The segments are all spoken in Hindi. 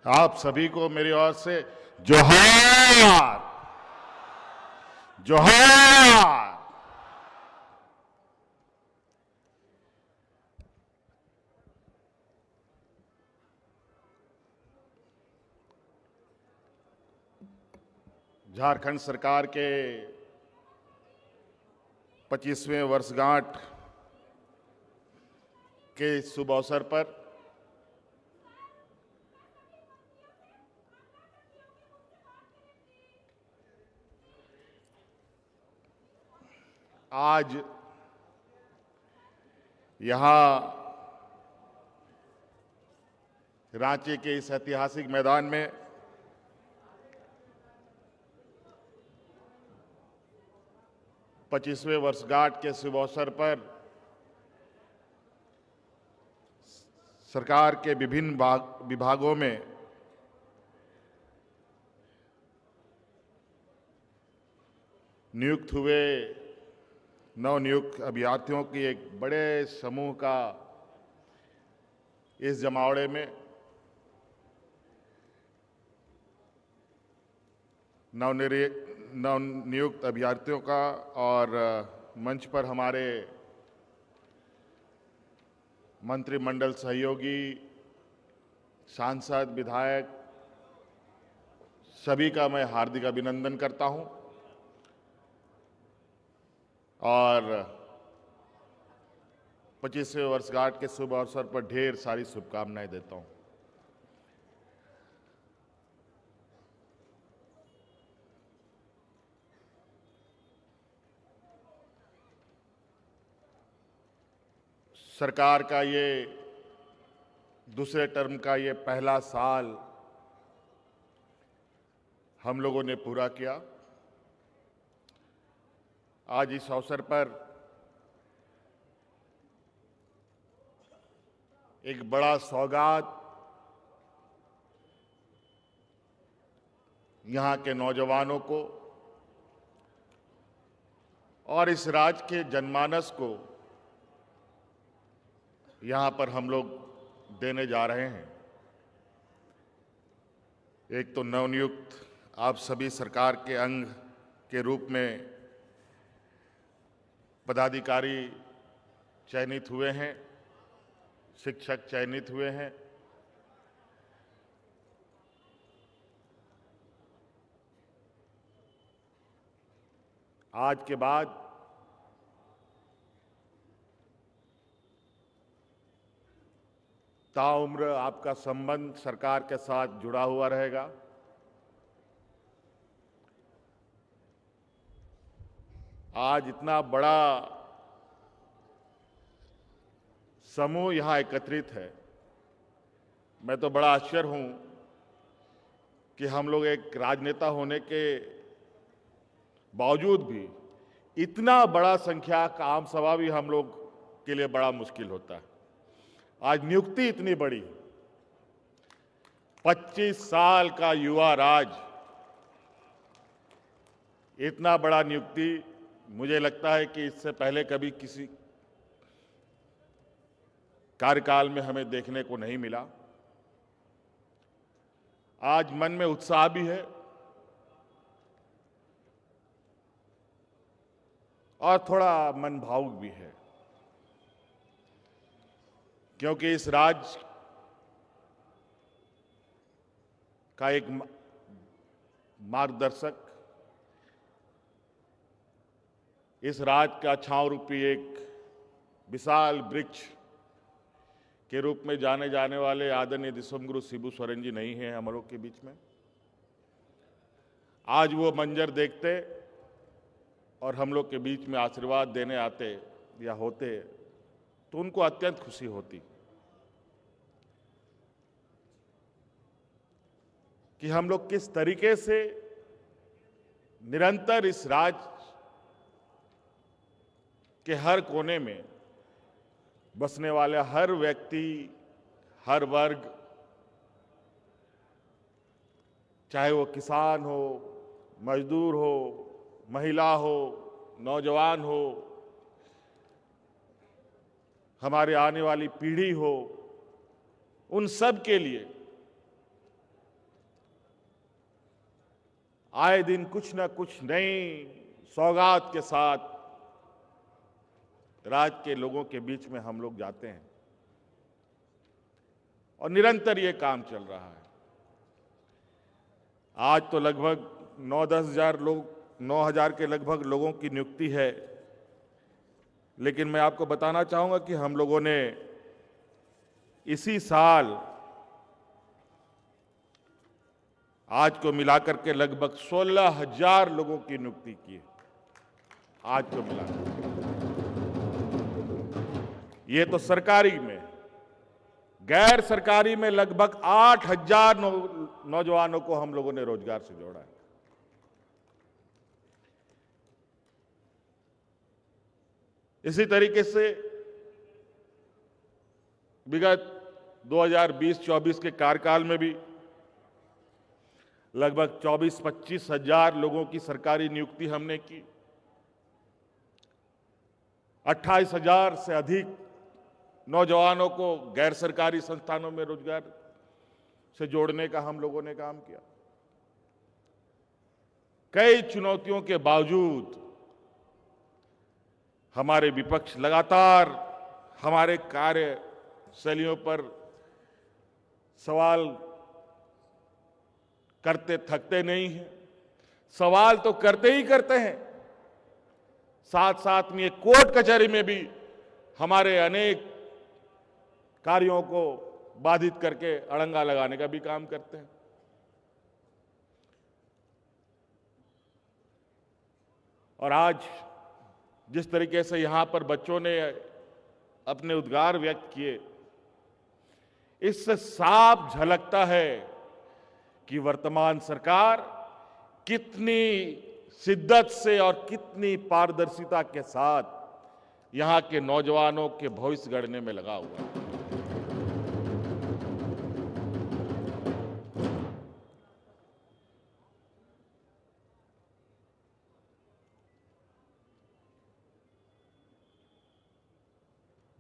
आप सभी को मेरी ओर से जोहार जोहार। झारखंड सरकार के 25वें वर्षगांठ के शुभ अवसर पर आज यहां रांची के इस ऐतिहासिक मैदान में पच्चीसवें वर्षगांठ के शुभ अवसर पर सरकार के विभिन्न विभागों में नियुक्त हुए नवनियुक्त अभ्यर्थियों की एक बड़े समूह का इस जमावड़े में नवनियुक्त अभ्यर्थियों का और मंच पर हमारे मंत्रिमंडल सहयोगी, सांसद, विधायक सभी का मैं हार्दिक अभिनंदन करता हूं और 25वें वर्षगांठ के शुभ अवसर पर ढेर सारी शुभकामनाएं देता हूं। सरकार का ये दूसरे टर्म का ये पहला साल हम लोगों ने पूरा किया। आज इस अवसर पर एक बड़ा सौगात यहां के नौजवानों को और इस राज्य के जनमानस को यहां पर हम लोग देने जा रहे हैं। एक तो नवनियुक्त आप सभी सरकार के अंग के रूप में पदाधिकारी चयनित हुए हैं, शिक्षक चयनित हुए हैं। आज के बाद ताउम्र आपका संबंध सरकार के साथ जुड़ा हुआ रहेगा। आज इतना बड़ा समूह यहां एकत्रित है, मैं तो बड़ा आश्चर्य हूं कि हम लोग एक राजनेता होने के बावजूद भी इतना बड़ा संख्या का आम सभा भी हम लोग के लिए बड़ा मुश्किल होता है। आज नियुक्ति इतनी बड़ी, 25 साल का युवा राज, इतना बड़ा नियुक्ति मुझे लगता है कि इससे पहले कभी किसी कार्यकाल में हमें देखने को नहीं मिला। आज मन में उत्साह भी है और थोड़ा मन भावुक भी है, क्योंकि इस राज्य का एक मार्गदर्शक, इस राज्य का छांव रूपी एक विशाल वृक्ष के रूप में जाने जाने वाले आदरणीय दिसंगुरु शिबू सोरेन जी नहीं हैं हम लोग के बीच में। आज वो मंजर देखते और हम लोग के बीच में आशीर्वाद देने आते या होते तो उनको अत्यंत खुशी होती कि हम लोग किस तरीके से निरंतर इस राज्य के हर कोने में बसने वाले हर व्यक्ति, हर वर्ग, चाहे वो किसान हो, मजदूर हो, महिला हो, नौजवान हो, हमारे आने वाली पीढ़ी हो, उन सब के लिए आए दिन कुछ न कुछ नई सौगात के साथ राज्य के लोगों के बीच में हम लोग जाते हैं और निरंतर ये काम चल रहा है। आज तो लगभग 9-10 हजार लोग 9,000 के लगभग लोगों की नियुक्ति है, लेकिन मैं आपको बताना चाहूंगा कि हम लोगों ने इसी साल आज को मिलाकर के लगभग 16,000 लोगों की नियुक्ति की है। आज को मिलाकर ये तो सरकारी में, गैर सरकारी में लगभग 8,000 नौजवानों को हम लोगों ने रोजगार से जोड़ा है। इसी तरीके से विगत 2020-24 के कार्यकाल में भी लगभग 24-25 हजार लोगों की सरकारी नियुक्ति हमने की। 28,000 से अधिक नौजवानों को गैर सरकारी संस्थानों में रोजगार से जोड़ने का हम लोगों ने काम किया। कई चुनौतियों के बावजूद हमारे विपक्ष लगातार हमारे कार्यशैलियों पर सवाल करते थकते नहीं हैं। सवाल तो करते ही करते हैं, साथ साथ में कोर्ट कचहरी में भी हमारे अनेक कार्यों को बाधित करके अड़ंगा लगाने का भी काम करते हैं। और आज जिस तरीके से यहां पर बच्चों ने अपने उद्गार व्यक्त किए, इससे साफ झलकता है कि वर्तमान सरकार कितनी शिद्दत से और कितनी पारदर्शिता के साथ यहां के नौजवानों के भविष्य गढ़ने में लगा हुआ है।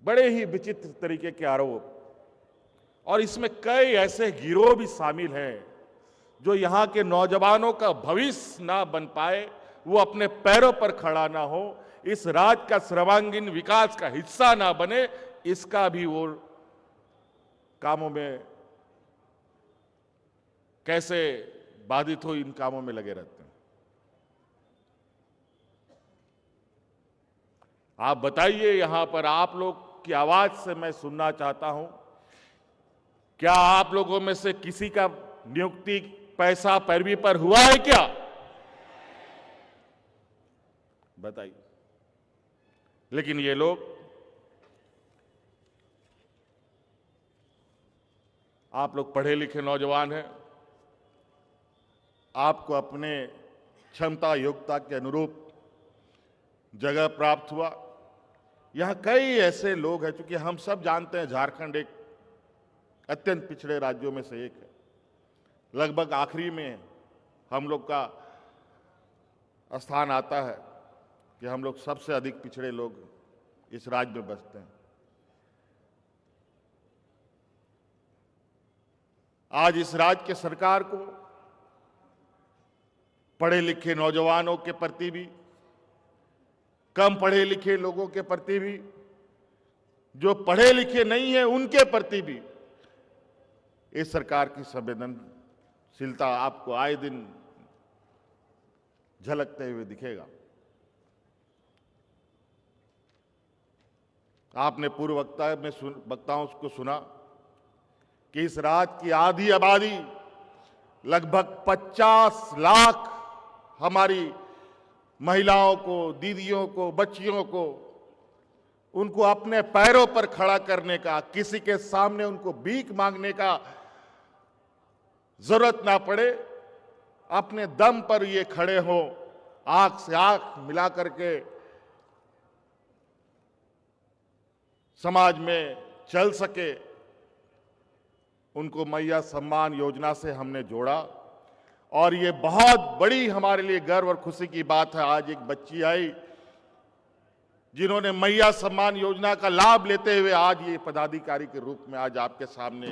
बड़े ही विचित्र तरीके के आरोप, और इसमें कई ऐसे गिरोह भी शामिल हैं जो यहां के नौजवानों का भविष्य ना बन पाए, वो अपने पैरों पर खड़ा ना हो, इस राज्य का सर्वांगीण विकास का हिस्सा ना बने, इसका भी वो कामों में कैसे बाधित हो, इन कामों में लगे रहते हैं। आप बताइए, यहां पर आप लोग की आवाज से मैं सुनना चाहता हूं, क्या आप लोगों में से किसी का नियुक्ति पैसा पैरवी पर हुआ है क्या? बताइए। लेकिन ये लोग, आप लोग पढ़े लिखे नौजवान हैं, आपको अपने क्षमता योग्यता के अनुरूप जगह प्राप्त हुआ। यहां कई ऐसे लोग हैं, चूंकि हम सब जानते हैं झारखंड एक अत्यंत पिछड़े राज्यों में से एक है, लगभग आखिरी में हम लोग का स्थान आता है कि हम लोग सबसे अधिक पिछड़े लोग इस राज्य में बसते हैं। आज इस राज्य के सरकार को पढ़े लिखे नौजवानों के प्रति भी, कम पढ़े लिखे लोगों के प्रति भी, जो पढ़े लिखे नहीं है उनके प्रति भी इस सरकार की संवेदनशीलता आपको आए दिन झलकते हुए दिखेगा। आपने पूर्व वक्ताओं को सुना कि इस राज्य की आधी आबादी लगभग 50 लाख हमारी महिलाओं को, दीदियों को, बच्चियों को, उनको अपने पैरों पर खड़ा करने का, किसी के सामने उनको भीख मांगने का जरूरत ना पड़े, अपने दम पर ये खड़े हो, आंख से आंख मिला करके समाज में चल सके, उनको मैया सम्मान योजना से हमने जोड़ा। और ये बहुत बड़ी हमारे लिए गर्व और खुशी की बात है, आज एक बच्ची आई जिन्होंने मैया सम्मान योजना का लाभ लेते हुए आज ये पदाधिकारी के रूप में आज आपके सामने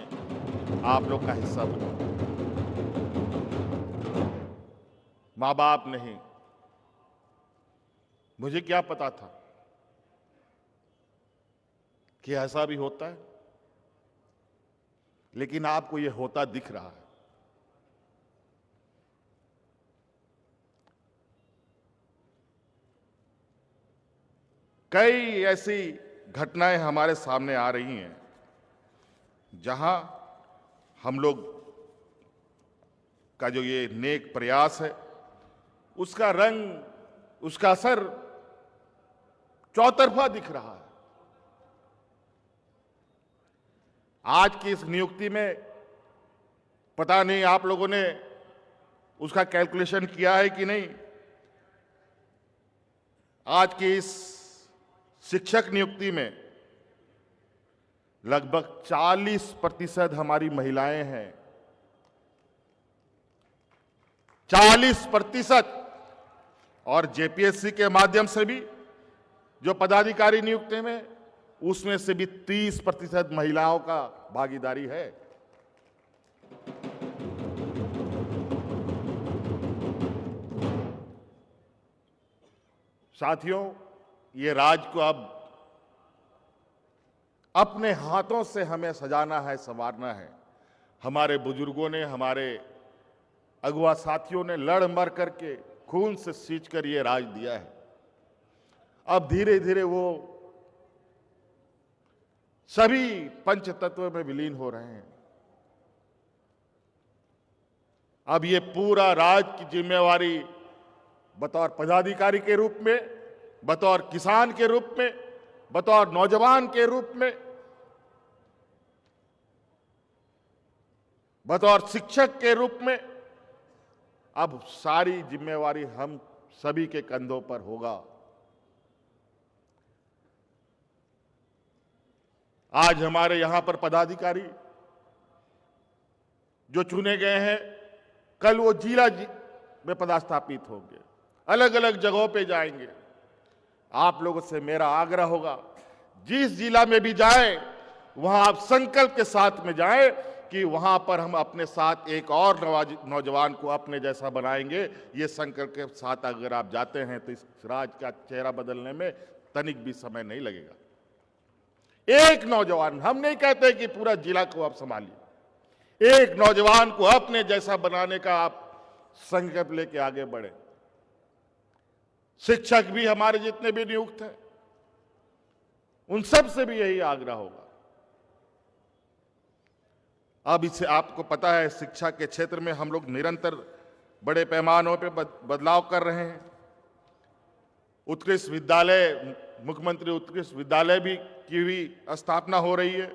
आप लोग का हिस्सा बना। मां बाप नहीं। मुझे क्या पता था कि ऐसा भी होता है, लेकिन आपको यह होता दिख रहा है। कई ऐसी घटनाएं हमारे सामने आ रही हैं जहां हम लोग का जो ये नेक प्रयास है उसका रंग, उसका असर चौतरफा दिख रहा है। आज की इस नियुक्ति में पता नहीं आप लोगों ने उसका कैलकुलेशन किया है कि नहीं। आज की इस शिक्षक नियुक्ति में लगभग 40% हमारी महिलाएं हैं। 40%। और जेपीएससी के माध्यम से भी जो पदाधिकारी नियुक्ति में, उसमें से भी 30% महिलाओं का भागीदारी है। साथियों, ये राज्य को अब अपने हाथों से हमें सजाना है, संवारना है। हमारे बुजुर्गों ने, हमारे अगुआ साथियों ने लड़ मर करके खून से सींचकर ये राज दिया है। अब धीरे धीरे वो सभी पंचतत्व में विलीन हो रहे हैं। अब ये पूरा राज की जिम्मेवारी बतौर पदाधिकारी के रूप में, बतौर किसान के रूप में, बतौर नौजवान के रूप में, बतौर शिक्षक के रूप में, अब सारी जिम्मेवारी हम सभी के कंधों पर होगा। आज हमारे यहां पर पदाधिकारी जो चुने गए हैं, कल वो जिला में पदस्थापित होंगे, अलग अलग जगहों पे जाएंगे। आप लोगों से मेरा आग्रह होगा, जिस जिला में भी जाएं, वहां आप संकल्प के साथ में जाएं कि वहां पर हम अपने साथ एक और नौजवान को अपने जैसा बनाएंगे। ये संकल्प के साथ अगर आप जाते हैं तो इस राज्य का चेहरा बदलने में तनिक भी समय नहीं लगेगा। एक नौजवान, हम नहीं कहते कि पूरा जिला को आप संभालिए, एक नौजवान को अपने जैसा बनाने का आप संकल्प लेके आगे बढ़े। शिक्षक भी हमारे जितने भी नियुक्त हैं, उन सब से भी यही आग्रह होगा। अब इससे आपको पता है, शिक्षा के क्षेत्र में हम लोग निरंतर बड़े पैमानों पे बदलाव कर रहे हैं। उत्कृष्ट विद्यालय, मुख्यमंत्री उत्कृष्ट विद्यालय भी की भी स्थापना हो रही है।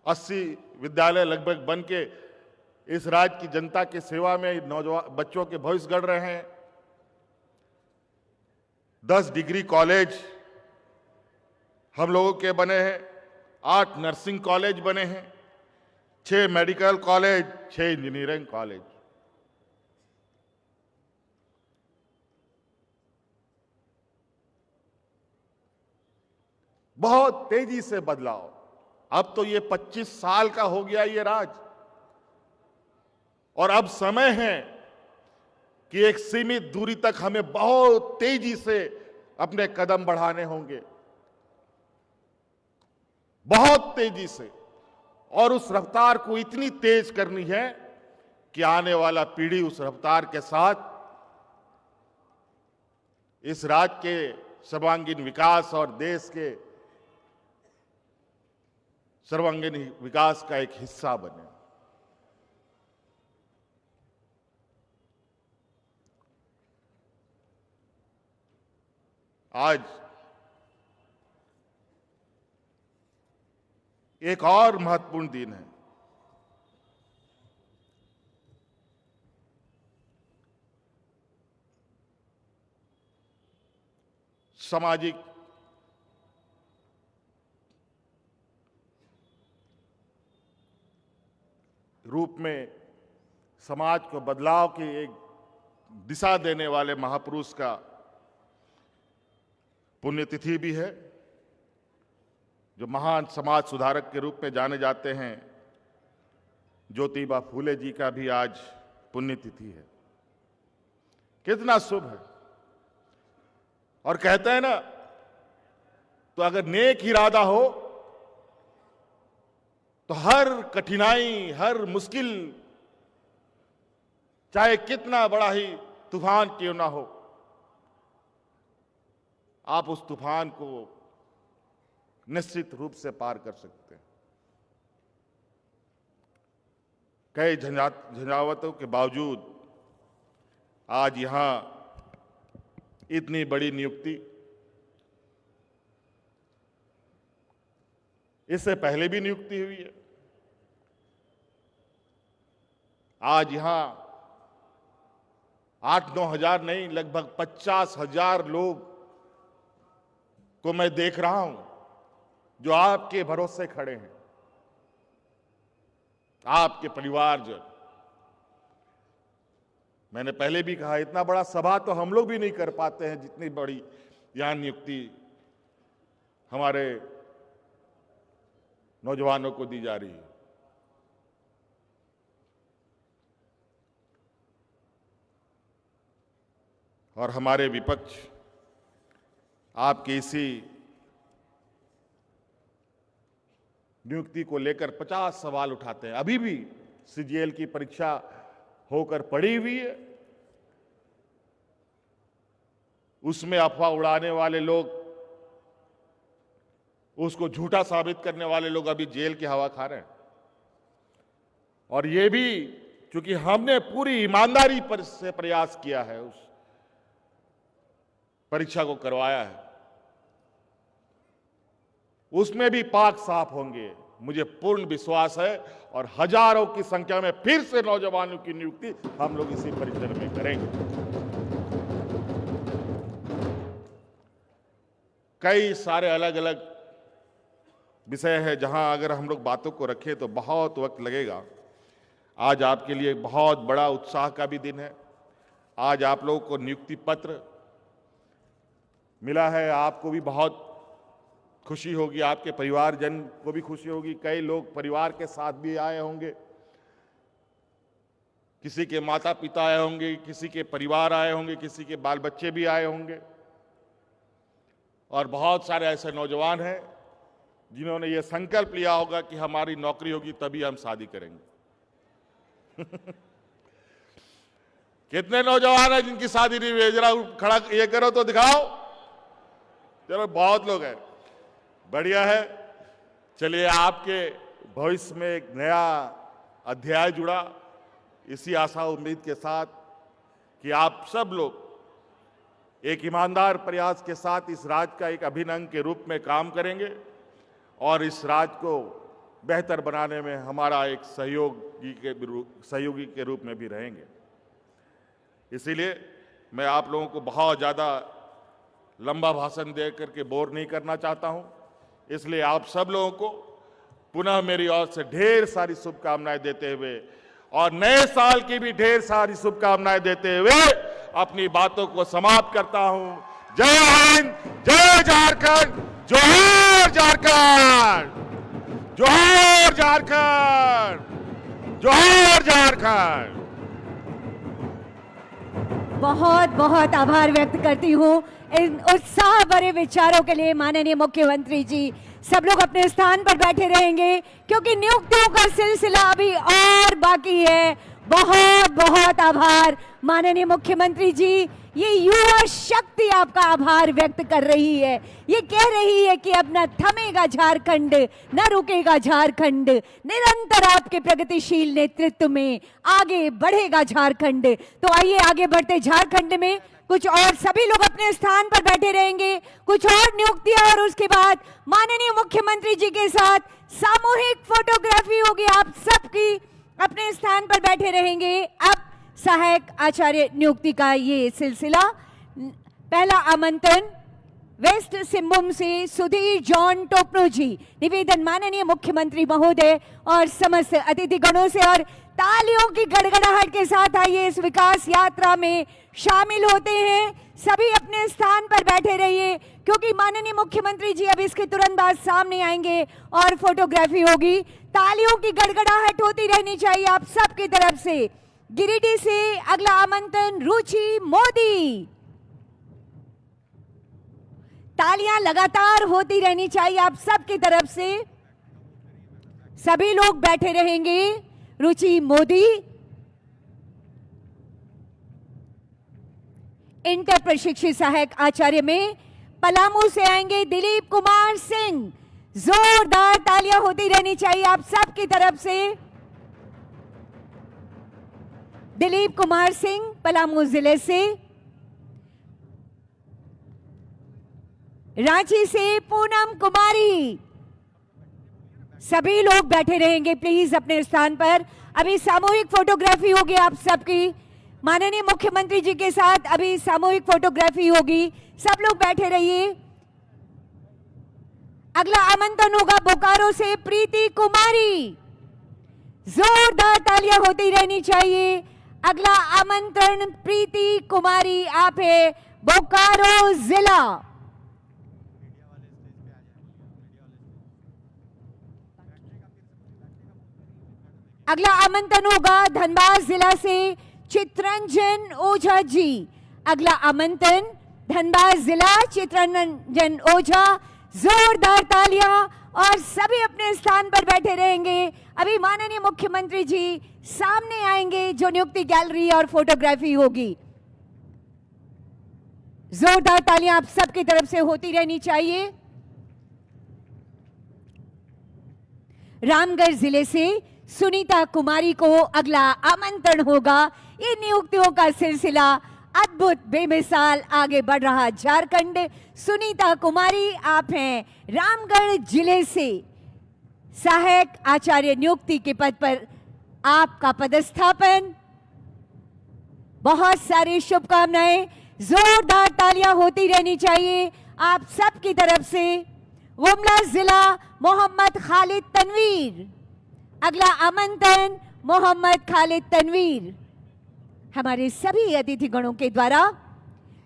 80 विद्यालय लगभग बन के इस राज्य की जनता की सेवा में नौजवान बच्चों के भविष्य गढ़ रहे हैं। 10 डिग्री कॉलेज हम लोगों के बने हैं, 8 नर्सिंग कॉलेज बने हैं, 6 मेडिकल कॉलेज, 6 इंजीनियरिंग कॉलेज। बहुत तेजी से बदलाव। अब तो ये 25 साल का हो गया ये राज, और अब समय है कि एक सीमित दूरी तक हमें बहुत तेजी से अपने कदम बढ़ाने होंगे, बहुत तेजी से। और उस रफ्तार को इतनी तेज करनी है कि आने वाला पीढ़ी उस रफ्तार के साथ इस राज्य के सर्वांगीण विकास और देश के सर्वांगीण विकास का एक हिस्सा बने। आज एक और महत्वपूर्ण दिन है। सामाजिक रूप में समाज को बदलाव की एक दिशा देने वाले महापुरुष का पुण्यतिथि भी है, जो महान समाज सुधारक के रूप में जाने जाते हैं। ज्योतिबा फूले जी का भी आज पुण्यतिथि है। कितना शुभ है। और कहते हैं ना, तो अगर नेक इरादा हो तो हर कठिनाई, हर मुश्किल, चाहे कितना बड़ा ही तूफान क्यों ना हो, आप उस तूफान को निश्चित रूप से पार कर सकते हैं। कई झंझावतों के बावजूद आज यहां इतनी बड़ी नियुक्ति, इससे पहले भी नियुक्ति हुई है। आज यहां 8-9 हजार नहीं, लगभग 50,000 लोग को मैं देख रहा हूं जो आपके भरोसे खड़े हैं, आपके परिवारजन। मैंने पहले भी कहा, इतना बड़ा सभा तो हम लोग भी नहीं कर पाते हैं, जितनी बड़ी यहां नियुक्ति हमारे नौजवानों को दी जा रही है। और हमारे विपक्ष आपकी इसी नियुक्ति को लेकर 50 सवाल उठाते हैं। अभी भी सीजीएल की परीक्षा होकर पड़ी हुई है, उसमें अफवाह उड़ाने वाले लोग, उसको झूठा साबित करने वाले लोग अभी जेल की हवा खा रहे हैं। और ये भी क्योंकि हमने पूरी ईमानदारी से प्रयास किया है, उस परीक्षा को करवाया है, उसमें भी पाक साफ होंगे, मुझे पूर्ण विश्वास है। और हजारों की संख्या में फिर से नौजवानों की नियुक्ति हम लोग इसी परिसर में करेंगे। कई सारे अलग अलग विषय है जहां अगर हम लोग बातों को रखें तो बहुत वक्त लगेगा। आज आपके लिए बहुत बड़ा उत्साह का भी दिन है। आज आप लोगों को नियुक्ति पत्र मिला है, आपको भी बहुत खुशी होगी, आपके परिवारजन को भी खुशी होगी। कई लोग परिवार के साथ भी आए होंगे, किसी के माता पिता आए होंगे, किसी के परिवार आए होंगे, किसी के बाल बच्चे भी आए होंगे। और बहुत सारे ऐसे नौजवान हैं जिन्होंने ये संकल्प लिया होगा कि हमारी नौकरी होगी तभी हम शादी करेंगे। कितने नौजवान हैं जिनकी शादी नहीं हुई? जरा खड़ा ये करो तो दिखाओ। चलो, बहुत लोग हैं, बढ़िया है। चलिए, आपके भविष्य में एक नया अध्याय जुड़ा, इसी आशा उम्मीद के साथ कि आप सब लोग एक ईमानदार प्रयास के साथ इस राज्य का एक अभिन्न अंग के रूप में काम करेंगे और इस राज्य को बेहतर बनाने में हमारा एक सहयोगी के रूप में भी रहेंगे। इसीलिए मैं आप लोगों को बहुत ज़्यादा लंबा भाषण दे करके बोर नहीं करना चाहता हूं। इसलिए आप सब लोगों को पुनः मेरी ओर से ढेर सारी शुभकामनाएं देते हुए और नए साल की भी ढेर सारी शुभकामनाएं देते हुए अपनी बातों को समाप्त करता हूं। जय हिंद, जय झारखंड, जोहार झारखंड, जोहार झारखंड, जोहार झारखंड। बहुत बहुत आभार व्यक्त करती हूँ इन उत्साह भरे विचारों के लिए माननीय मुख्यमंत्री जी। सब लोग अपने स्थान पर बैठे रहेंगे क्योंकि नियुक्तियों का सिलसिला अभी और बाकी है। बहुत बहुत आभार माननीय मुख्यमंत्री जी। ये युवा शक्ति आपका आभार व्यक्त कर रही है, ये कह रही है कि अब न थमेगा झारखंड, न रुकेगा झारखंड, निरंतर आपके प्रगतिशील नेतृत्व में आगे बढ़ेगा झारखंड। तो आइए आगे बढ़ते झारखंड में कुछ और सभी लोग अपने स्थान पर बैठे रहेंगे, कुछ और नियुक्तियां और उसके बाद माननीय मुख्यमंत्री जी के साथ सामूहिक फोटोग्राफी होगी। आप सबकी अपने स्थान पर बैठे रहेंगे। अब सहायक आचार्य नियुक्ति का ये सिलसिला। पहला आमंत्रण वेस्ट सिंहभूम से सुधीर जॉन टोपनो जी। निवेदन माननीय मुख्यमंत्री महोदय और समस्त अतिथि गणों से और तालियों की गड़गड़ाहट के साथ आइए इस विकास यात्रा में शामिल होते हैं। सभी अपने स्थान पर बैठे रहिए क्योंकि माननीय मुख्यमंत्री जी अब इसके तुरंत बाद सामने आएंगे और फोटोग्राफी होगी। तालियों की गड़गड़ाहट होती रहनी चाहिए आप सबकी तरफ से। गिरिडीह से अगला आमंत्रण रुचि मोदी। तालियां लगातार होती रहनी चाहिए आप सबकी तरफ से। सभी लोग बैठे रहेंगे। रुचि मोदी। इंटर प्रशिक्षित सहायक आचार्य में पलामू से आएंगे दिलीप कुमार सिंह। जोरदार तालियां होती रहनी चाहिए आप सबकी तरफ से। दिलीप कुमार सिंह पलामू जिले से। रांची से पूनम कुमारी। सभी लोग बैठे रहेंगे प्लीज अपने स्थान पर। अभी सामूहिक फोटोग्राफी होगी आप सबकी माननीय मुख्यमंत्री जी के साथ। अभी सामूहिक फोटोग्राफी होगी, सब लोग बैठे रहिए। अगला आमंत्रण होगा बोकारो से प्रीति कुमारी। जोरदार तालियां होती रहनी चाहिए। अगला आमंत्रण प्रीति कुमारी, आप है बोकारो जिला। अगला आमंत्रण होगा धनबाद जिला से चित्रंजन ओझा जी। अगला आमंत्रण धनबाद जिला चित्रंजन ओझा। जोरदार तालियां और सभी अपने स्थान पर बैठे रहेंगे। अभी माननीय मुख्यमंत्री जी सामने आएंगे, जो नियुक्ति गैलरी और फोटोग्राफी होगी। जोरदार तालियां आप सबकी तरफ से होती रहनी चाहिए। रामगढ़ जिले से सुनीता कुमारी को अगला आमंत्रण होगा। ये नियुक्तियों का सिलसिला अद्भुत बेमिसाल आगे बढ़ रहा झारखंड। सुनीता कुमारी, आप हैं रामगढ़ जिले से। सहायक आचार्य नियुक्ति के पद पर आपका पदस्थापन। बहुत सारी शुभकामनाएं। जोरदार तालियां होती रहनी चाहिए आप सबकी तरफ से। गुमला जिला मोहम्मद खालिद तनवीर। अगला आमंत्रण मोहम्मद खालिद तनवीर। हमारे सभी अतिथि गणों के द्वारा।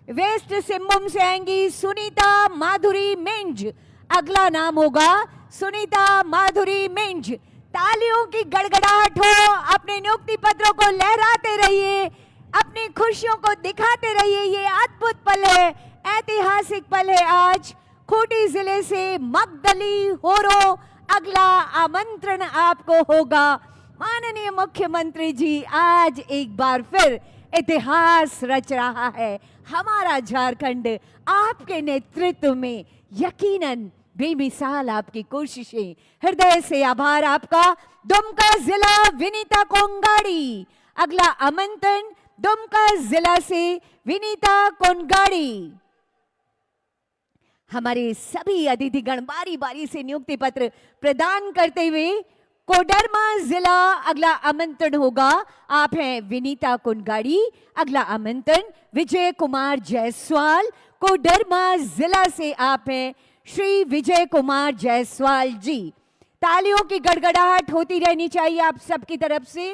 वेस्ट सिंहभूम से आएंगी सुनीता माधुरी मिंज। अगला नाम होगा सुनीता माधुरी मिंज। तालियों की गड़गड़ाहट हो। अपने नियुक्ति पत्रों को लहराते रहिए, अपनी खुशियों को दिखाते रहिए। ये अद्भुत पल है, ऐतिहासिक पल है। आज खूंटी जिले से मगदली होरो। अगला आमंत्रण आपको होगा। माननीय मुख्यमंत्री जी आज एक बार फिर इतिहास रच रहा है हमारा झारखंड। आपके नेतृत्व में यकीनन बेमिसाल आपकी कोशिशें। हृदय से आभार आपका। दुमका जिला विनीता कोंगाड़ी। अगला आमंत्रण दुमका जिला से विनीता कोंगाड़ी। हमारे सभी अतिथिगण बारी बारी से नियुक्ति पत्र प्रदान करते हुए कोडरमा जिला अगला आमंत्रण होगा। आप हैं विनीता कुनगाड़ी। अगला आमंत्रण विजय कुमार जायसवाल। कोडरमा जिला से आप हैं श्री विजय कुमार जायसवाल जी। तालियों की गड़गड़ाहट होती रहनी चाहिए आप सबकी तरफ से।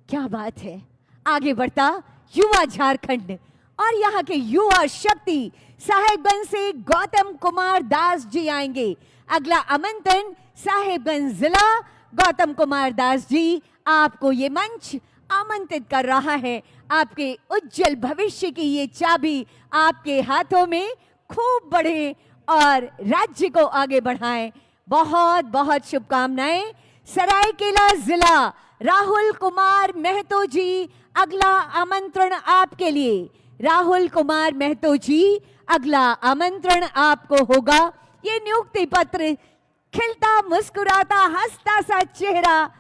क्या बात है। आगे बढ़ता युवा झारखंड और यहाँ के युवा शक्ति साहेबगंज से गौतम कुमार दास जी आएंगे। अगला आमंत्रण साहेबगंज जिला गौतम कुमार दास जी। आपको ये मंच आमंत्रित कर रहा है। आपके उज्जवल भविष्य की ये चाबी आपके हाथों में। खूब बढ़े और राज्य को आगे बढ़ाएं। बहुत बहुत शुभकामनाएं। सरायकेला जिला राहुल कुमार महतो जी। अगला आमंत्रण आपके लिए। राहुल कुमार महतो जी, अगला आमंत्रण आपको होगा। ये नियुक्ति पत्र, खिलता मुस्कुराता हंसता सा चेहरा,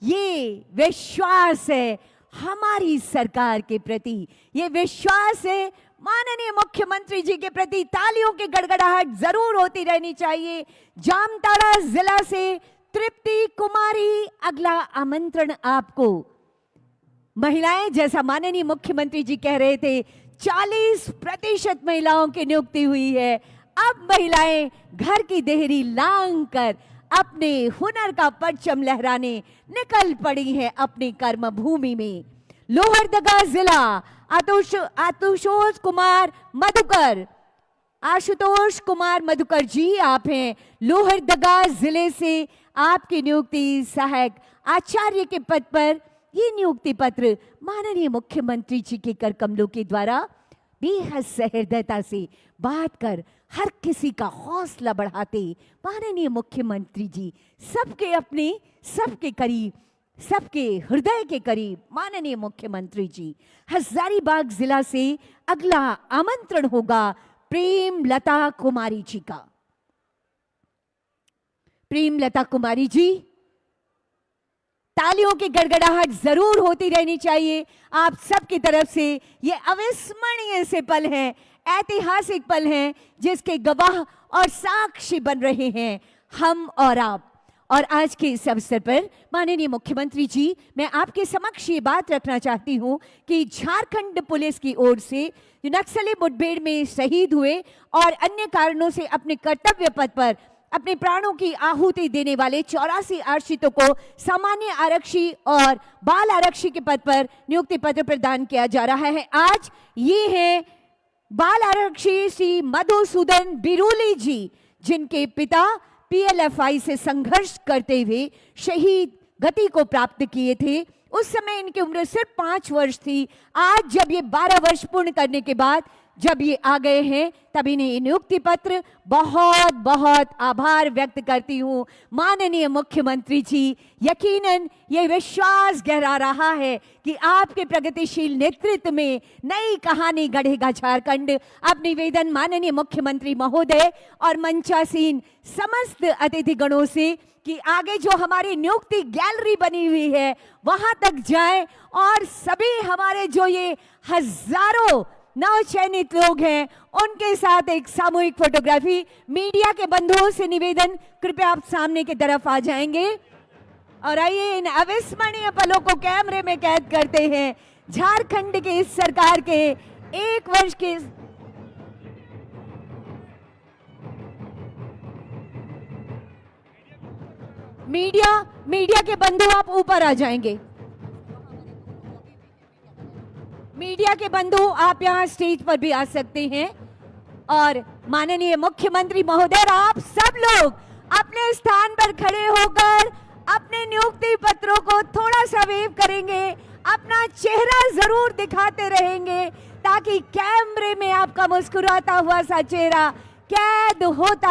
ये विश्वास है हमारी सरकार के प्रति। ये विश्वास है माननीय मुख्यमंत्री जी के प्रति। तालियों की गड़गड़ाहट जरूर होती रहनी चाहिए। जामताड़ा जिला से तृप्ति कुमारी। अगला आमंत्रण आपको। महिलाएं, जैसा माननीय मुख्यमंत्री जी कह रहे थे, 40% महिलाओं की नियुक्ति हुई है। अब महिलाएं घर की देहरी लांग कर अपने हुनर का परचम लहराने निकल पड़ी हैं अपनी कर्म भूमि में। लोहरदगा जिला आतुषोष कुमार मधुकर। आशुतोष कुमार मधुकर जी, आप हैं लोहरदगा जिले से, आपकी नियुक्ति सहायक आचार्य के पद पर। ये नियुक्ति पत्र माननीय मुख्यमंत्री जी के कर कमलों के द्वारा बेहद सहृदयता से बात कर हर किसी का हौसला बढ़ाते माननीय मुख्यमंत्री जी सबके अपने, सबके करीब, सबके हृदय के करीब माननीय मुख्यमंत्री जी। हजारीबाग जिला से अगला आमंत्रण होगा प्रेमलता कुमारी जी का। प्रेमलता कुमारी जी, तालियों की गड़गड़ाहट जरूर होती रहनी चाहिए आप सबकी तरफ से। ये अविस्मरणीय से पल हैं, ऐतिहासिक पल हैं, जिसके गवाह और साक्षी बन रहे हैं हम और आप। और आज के इस अवसर पर माननीय मुख्यमंत्री जी, मैं आपके समक्ष ये बात रखना चाहती हूं कि झारखंड पुलिस की ओर से जो नक्सली मुठभेड़ में शहीद हुए और अन्य कारणों से अपने कर्तव्य पथ पर अपने प्राणों की आहुति देने वाले 84 आरक्षितों को सामान्य आरक्षी और बाल आरक्षी के पद पर नियुक्ति पत्र प्रदान किया जा रहा है। आज ये है बाल आरक्षी श्री मधुसूदन बिरुली जी, जिनके पिता पीएलएफआई से संघर्ष करते हुए शहीद गति को प्राप्त किए थे। उस समय इनकी उम्र सिर्फ 5 वर्ष थी। आज जब ये 12 वर्ष पूर्ण करने के बाद जब ये आ गए हैं, तब इन्हें ये नियुक्ति पत्र, बहुत बहुत आभार व्यक्त करती हूं माननीय मुख्यमंत्री जी। यकीनन ये विश्वास गहरा रहा है कि आपके प्रगतिशील नेतृत्व में नई कहानी गढ़ेगा झारखंड। अब निवेदन माननीय मुख्यमंत्री महोदय और मंचासीन समस्त अतिथिगणों से कि आगे जो हमारी नियुक्ति गैलरी बनी हुई है वहां तक जाएं और सभी हमारे जो ये हजारों नवचयनित लोग हैं उनके साथ एक सामूहिक फोटोग्राफी। मीडिया के बंधुओं से निवेदन, कृपया आप सामने की तरफ आ जाएंगे और आइए इन अविस्मरणीय पलों को कैमरे में कैद करते हैं। झारखंड के इस सरकार के 1 वर्ष के मीडिया के बंधु आप ऊपर आ जाएंगे। मीडिया के बंधु आप यहां स्टेज पर भी आ सकते हैं। और माननीय मुख्यमंत्री महोदय, आप सब लोग अपने स्थान पर खड़े होकर अपने नियुक्ति पत्रों को थोड़ा सा वेव करेंगे, अपना चेहरा जरूर दिखाते रहेंगे ताकि कैमरे में आपका मुस्कुराता हुआ सा चेहरा कैद होता